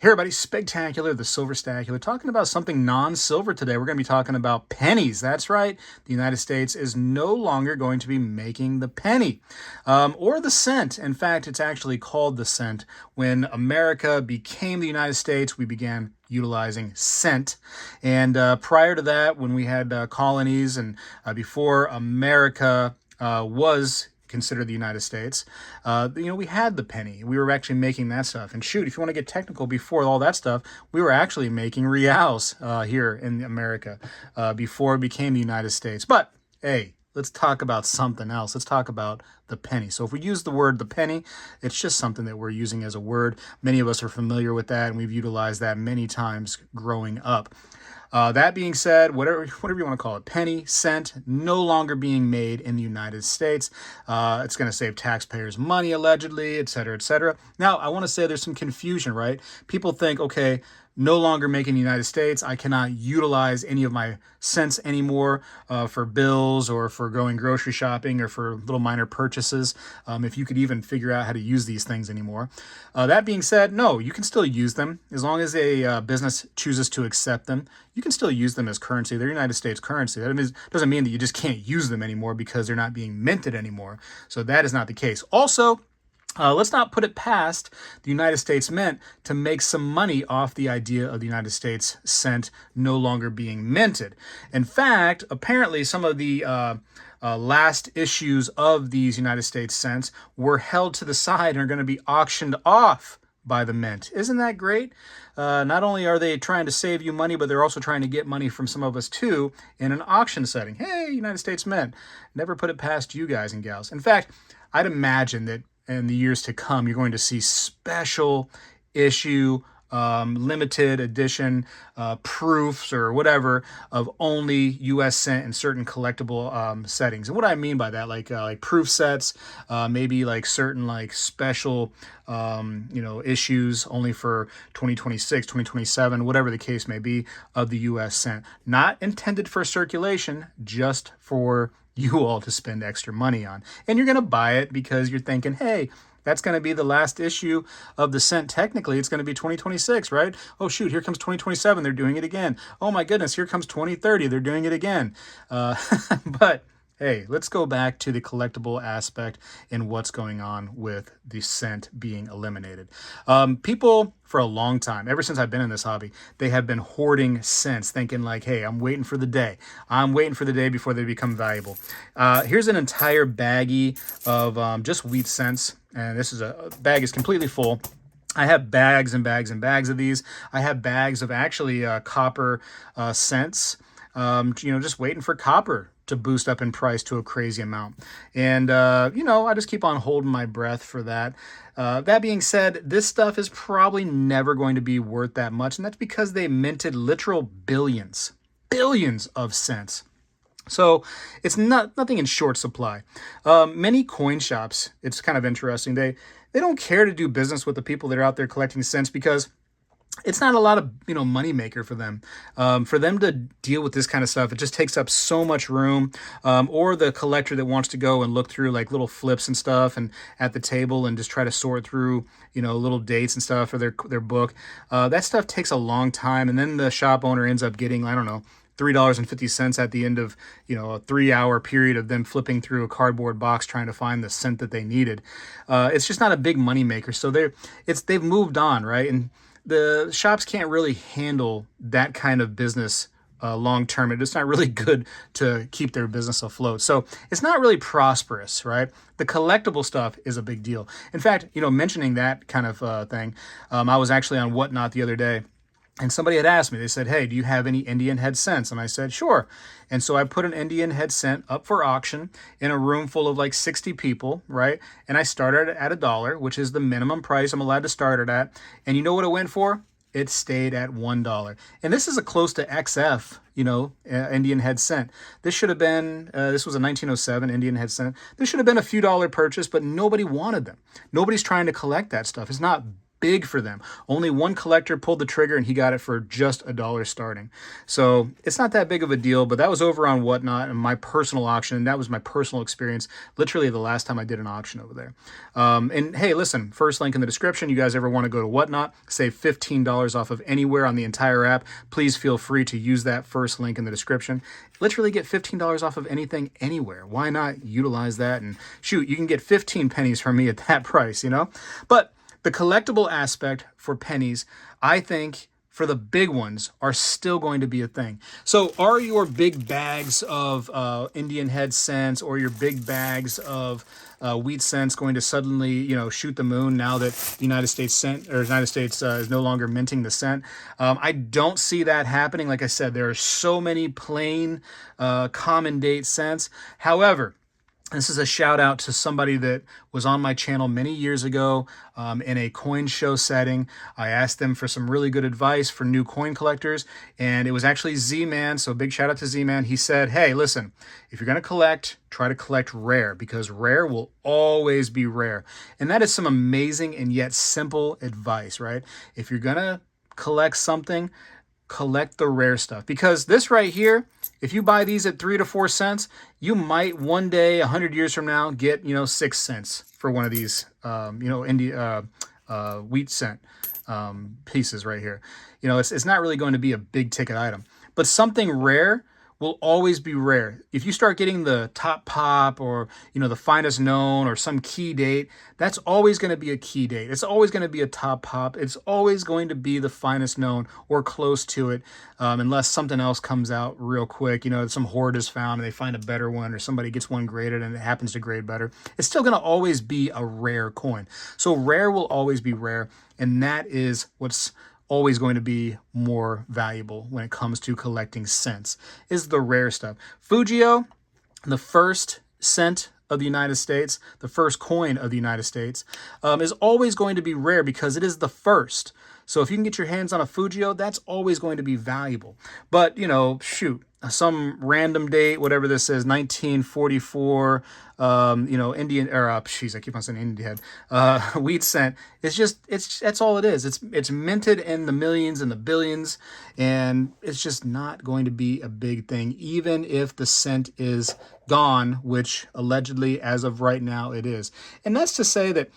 Hey everybody, Spegtacular, the Silver Stacular, talking about something non-silver today. We're going to be talking about pennies. That's right. The United States is no longer going to be making the penny or the cent. In fact, it's actually called the cent. When America became the United States, we began utilizing cent. And prior to that, when we had colonies and before America was consider the United States, we had the penny. We were actually making that stuff. And shoot, if you want to get technical, before all that stuff, we were actually making reals here in America before it became the United States. But hey, let's talk about something else. Let's talk about the penny. So if we use the word the penny, it's just something that we're using as a word. Many of us are familiar with that, and we've utilized that many times growing up. That being said, whatever you want to call it, penny, cent, no longer being made in the United States. It's going to save taxpayers money, allegedly, et cetera, et cetera. Now, I want to say there's some confusion, right? People think, okay, no longer making the United States, I cannot utilize any of my cents anymore for bills or for going grocery shopping or for little minor purchases, if you could even figure out how to use these things anymore. That being said, no, you can still use them as long as a business chooses to accept them. You can still use them as currency. They're United States currency. That doesn't mean that you just can't use them anymore because they're not being minted anymore. So that is not the case. Also, let's not put it past the United States Mint to make some money off the idea of the United States cent no longer being minted. In fact, apparently some of the last issues of these United States cents were held to the side and are going to be auctioned off by the mint. Isn't that great? Not only are they trying to save you money, but they're also trying to get money from some of us too in an auction setting. Hey, United States Mint, never put it past you guys and gals. In fact, I'd imagine that in the years to come, you're going to see special issue, limited edition proofs or whatever of only U.S. cent in certain collectible settings. And what I mean by that, like proof sets, maybe like certain like special issues only for 2026, 2027, whatever the case may be of the U.S. cent. Not intended for circulation, just for you all to spend extra money on. And you're going to buy it because you're thinking, hey, that's going to be the last issue of the cent. Technically, it's going to be 2026, right? Oh, shoot, here comes 2027. They're doing it again. Oh, my goodness, here comes 2030. They're doing it again. But hey, let's go back to the collectible aspect and what's going on with the cent being eliminated. People for a long time, ever since I've been in this hobby, they have been hoarding cents, thinking like, hey, I'm waiting for the day. I'm waiting for the day before they become valuable. Here's an entire baggie of just wheat cents. And this is a bag is completely full. I have bags and bags and bags of these. I have bags of actually copper cents, just waiting for copper to boost up in price to a crazy amount. And, I just keep on holding my breath for that. That being said, this stuff is probably never going to be worth that much. And that's because they minted literal billions of cents. So it's nothing in short supply. Many coin shops, it's kind of interesting. They don't care to do business with the people that are out there collecting cents because it's not a lot of money maker for them. For them to deal with this kind of stuff, it just takes up so much room. Or the collector that wants to go and look through like little flips and stuff and at the table and just try to sort through little dates and stuff for their book. That stuff takes a long time, and then the shop owner ends up getting, I don't know, $3.50 at the end of a 3-hour period of them flipping through a cardboard box trying to find the cent that they needed. It's just not a big money maker. So they've moved on, right? And the shops can't really handle that kind of business long term. It's not really good to keep their business afloat. So it's not really prosperous, right? The collectible stuff is a big deal. In fact, mentioning that kind of thing, I was actually on Whatnot the other day. And somebody had asked me, they said, hey, do you have any Indian head cents? And I said, sure. And so I put an Indian head cent up for auction in a room full of like 60 people, right? And I started at $1, which is the minimum price I'm allowed to start it at. And you know what it went for? It stayed at $1. And this is a close to XF, Indian head cent. This should have been, this was a 1907 Indian head cent. This should have been a few dollar purchase, but nobody wanted them. Nobody's trying to collect that stuff. It's not big for them. Only one collector pulled the trigger and he got it for just $1 starting. So it's not that big of a deal, but that was over on Whatnot and my personal auction. And that was my personal experience, literally the last time I did an auction over there. And hey, listen, first link in the description. You guys ever want to go to Whatnot, save $15 off of anywhere on the entire app, please feel free to use that first link in the description. Literally get $15 off of anything anywhere. Why not utilize that? And shoot, you can get 15 pennies from me at that price, you know? But the collectible aspect for pennies, I think, for the big ones, are still going to be a thing. So are your big bags of Indian head cents or your big bags of wheat cents going to suddenly, shoot the moon now that the United States is no longer minting the cent? I don't see that happening. Like I said, there are so many plain common date cents. However, this is a shout out to somebody that was on my channel many years ago in a coin show setting. I asked them for some really good advice for new coin collectors, and it was actually Z-Man, so big shout out to Z-Man. He said, hey, listen, if you're going to collect, try to collect rare, because rare will always be rare. And that is some amazing and yet simple advice, right? If you're going to collect something, collect the rare stuff, because this right here, if you buy these at 3 to 4 cents, you might one day, 100 years from now, get 6 cents for one of these wheat cent pieces right here. It's not really going to be a big ticket item, but something rare will always be rare. If you start getting the top pop or, the finest known or some key date, that's always going to be a key date. It's always going to be a top pop. It's always going to be the finest known or close to it, unless something else comes out real quick. Some hoard is found and they find a better one, or somebody gets one graded and it happens to grade better. It's still going to always be a rare coin. So rare will always be rare, and that is what's always going to be more valuable when it comes to collecting cents, is the rare stuff. Fujio, the first cent of the United States, the first coin of the United States, is always going to be rare because it is the first. So if you can get your hands on a Fujio, that's always going to be valuable. But, shoot, some random date, whatever this is, 1944, Indian, or, I keep on saying Indian head, wheat cent. That's all it is. It's minted in the millions and the billions, and it's just not going to be a big thing, even if the cent is gone, which allegedly, as of right now, it is. And that's to say that,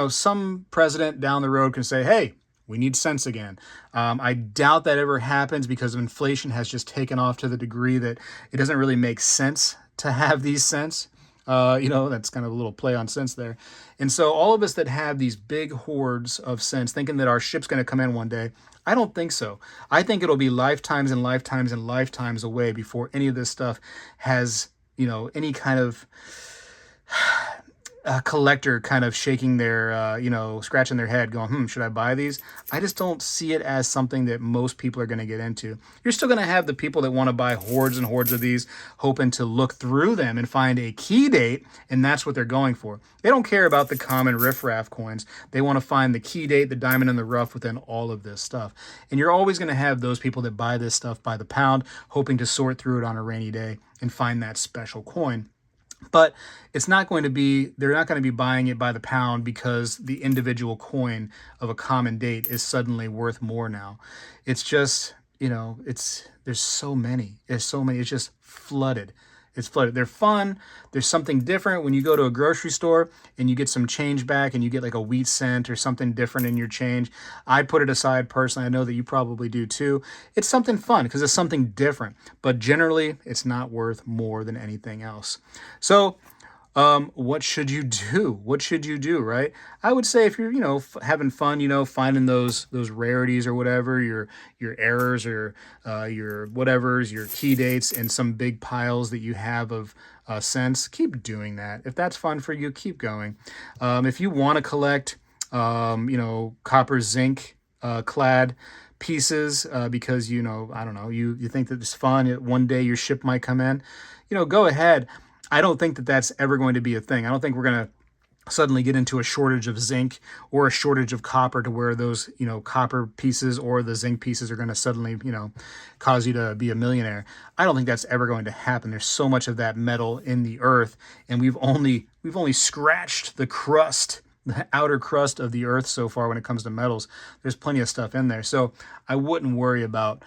some president down the road can say, hey, we need cents again. I doubt that ever happens because inflation has just taken off to the degree that it doesn't really make sense to have these cents. That's kind of a little play on cents there. And so all of us that have these big hordes of cents thinking that our ship's going to come in one day, I don't think so. I think it'll be lifetimes and lifetimes and lifetimes away before any of this stuff has, any kind of a collector kind of shaking their, scratching their head going, should I buy these? I just don't see it as something that most people are going to get into. You're still going to have the people that want to buy hordes and hordes of these, hoping to look through them and find a key date, and that's what they're going for. They don't care about the common riffraff coins. They want to find the key date, the diamond in the rough within all of this stuff. And you're always going to have those people that buy this stuff by the pound, hoping to sort through it on a rainy day and find that special coin. But it's not going to be, they're not going to be buying it by the pound because the individual coin of a common date is suddenly worth more now. It's just, there's so many, it's just flooded. It's flooded. They're fun. There's something different when you go to a grocery store and you get some change back and you get like a wheat cent or something different in your change. I put it aside personally. I know that you probably do too. It's something fun because it's something different, but generally it's not worth more than anything else. So what should you do? What should you do, right? I would say if you're, having fun, finding those rarities or whatever, your errors or your whatevers, your key dates and some big piles that you have of cents, keep doing that. If that's fun for you, keep going. If you want to collect, copper zinc clad pieces because, I don't know, you think that it's fun, one day your ship might come in, go ahead. I don't think that that's ever going to be a thing. I don't think we're going to suddenly get into a shortage of zinc or a shortage of copper to where those, copper pieces or the zinc pieces are going to suddenly, cause you to be a millionaire. I don't think that's ever going to happen. There's so much of that metal in the earth, and we've only scratched the crust the outer crust of the earth so far when it comes to metals. There's plenty of stuff in there. So I wouldn't worry about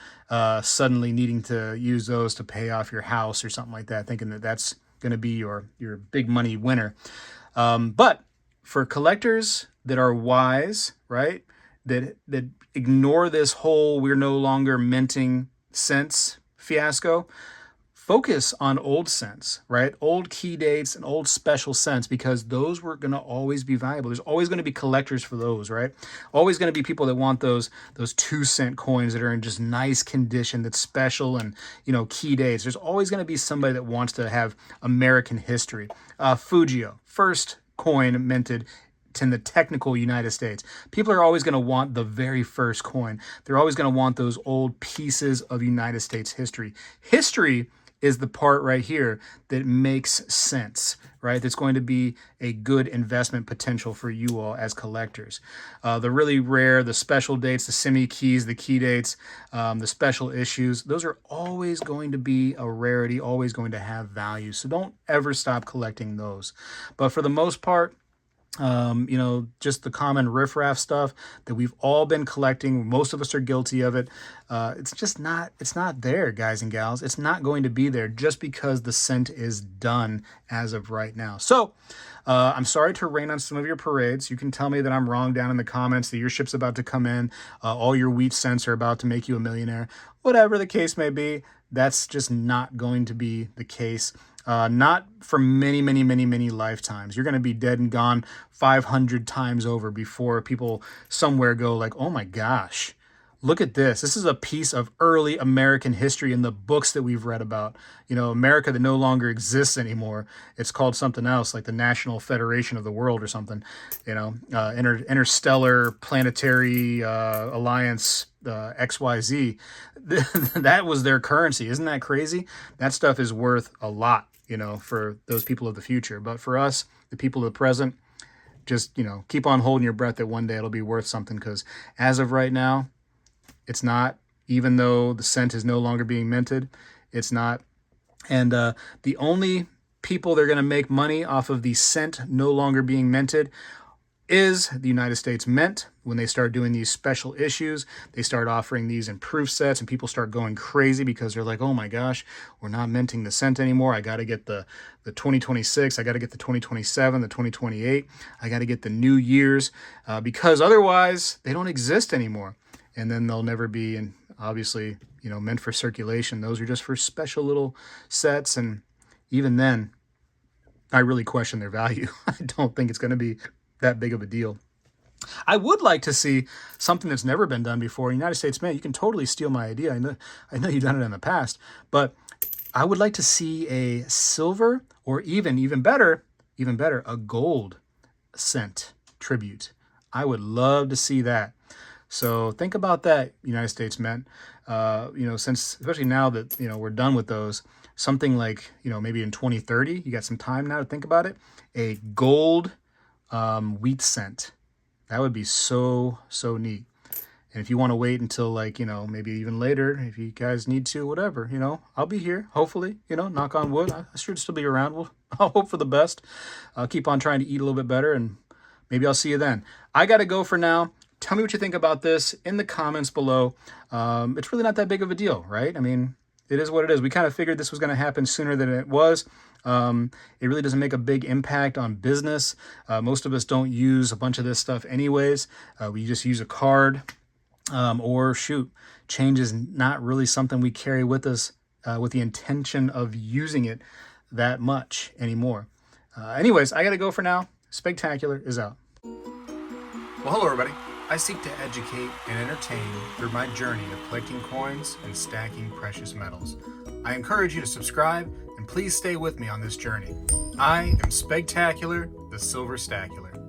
suddenly needing to use those to pay off your house or something like that, thinking that that's going to be your big money winner. But for collectors that are wise, right, that ignore this whole we're no longer minting cents fiasco, focus on old cents, right? Old key dates and old special cents, because those were going to always be valuable. There's always going to be collectors for those, right? Always going to be people that want those 2 cent coins that are in just nice condition, that's special, and key dates. There's always going to be somebody that wants to have American history. Fujio, first coin minted in the technical United States. People are always going to want the very first coin. They're always going to want those old pieces of United States history. History is the part right here that makes sense, right? That's going to be a good investment potential for you all as collectors. The really rare, the special dates, the semi-keys, the key dates, the special issues, those are always going to be a rarity, always going to have value. So don't ever stop collecting those. But for the most part, just the common riffraff stuff that we've all been collecting. Most of us are guilty of it. It's not there, guys and gals. It's not going to be there just because the cent is done as of right now. So I'm sorry to rain on some of your parades. You can tell me that I'm wrong down in the comments, that your ship's about to come in. All your wheat cents are about to make you a millionaire. Whatever the case may be, that's just not going to be the case. Not for many, many, many, many lifetimes. You're going to be dead and gone 500 times over before people somewhere go like, oh my gosh, look at this. This is a piece of early American history in the books that we've read about. America that no longer exists anymore. It's called something else, like the National Federation of the World or something. Interstellar Planetary Alliance XYZ. That was their currency. Isn't that crazy? That stuff is worth a lot, for those people of the future. But for us, the people of the present, just, keep on holding your breath that one day it'll be worth something, because as of right now, it's not. Even though the cent is no longer being minted, it's not. And the only people that are going to make money off of the cent no longer being minted is the United States Mint. When they start doing these special issues, they start offering these improved sets, and people start going crazy because they're like, oh my gosh, we're not minting the cent anymore. I got to get the 2026. I got to get the 2027, the 2028. I got to get the new years because otherwise they don't exist anymore. And then they'll never be, and obviously, meant for circulation. Those are just for special little sets. And even then, I really question their value. I don't think it's going to be that big of a deal. I would like to see something that's never been done before. United States Mint, you can totally steal my idea. I know you've done it in the past, but I would like to see a silver, or even better, a gold cent tribute. I would love to see that. So think about that, United States Mint. Since, especially now that, we're done with those, something like, maybe in 2030, you got some time now to think about it, a gold wheat cent. That would be so neat. And if you want to wait until maybe even later, if you guys need to, whatever, I'll be here, hopefully, knock on wood. I should still be around. I'll hope for the best. I'll keep on trying to eat a little bit better, and maybe I'll see you then. I got to go for now. Tell me what you think about this in the comments below. It's really not that big of a deal, right? I mean, it is what it is. We kind of figured this was going to happen sooner than it was. It really doesn't make a big impact on business. Most of us don't use a bunch of this stuff anyways. We just use a card, or change is not really something we carry with us with the intention of using it that much anymore. Anyways, I got to go for now. Spegtacular is out. Well, hello, everybody. I seek to educate and entertain through my journey of collecting coins and stacking precious metals. I encourage you to subscribe, and please stay with me on this journey. I am Spegtacular, the Silver Stacular.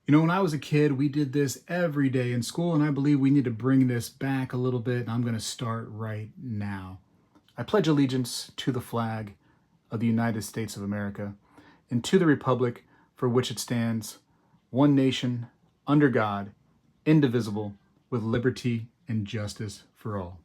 When I was a kid, we did this every day in school, and I believe we need to bring this back a little bit, and I'm going to start right now. I pledge allegiance to the flag of the United States of America and to the republic for which it stands, one nation, under God, indivisible, with liberty and justice for all.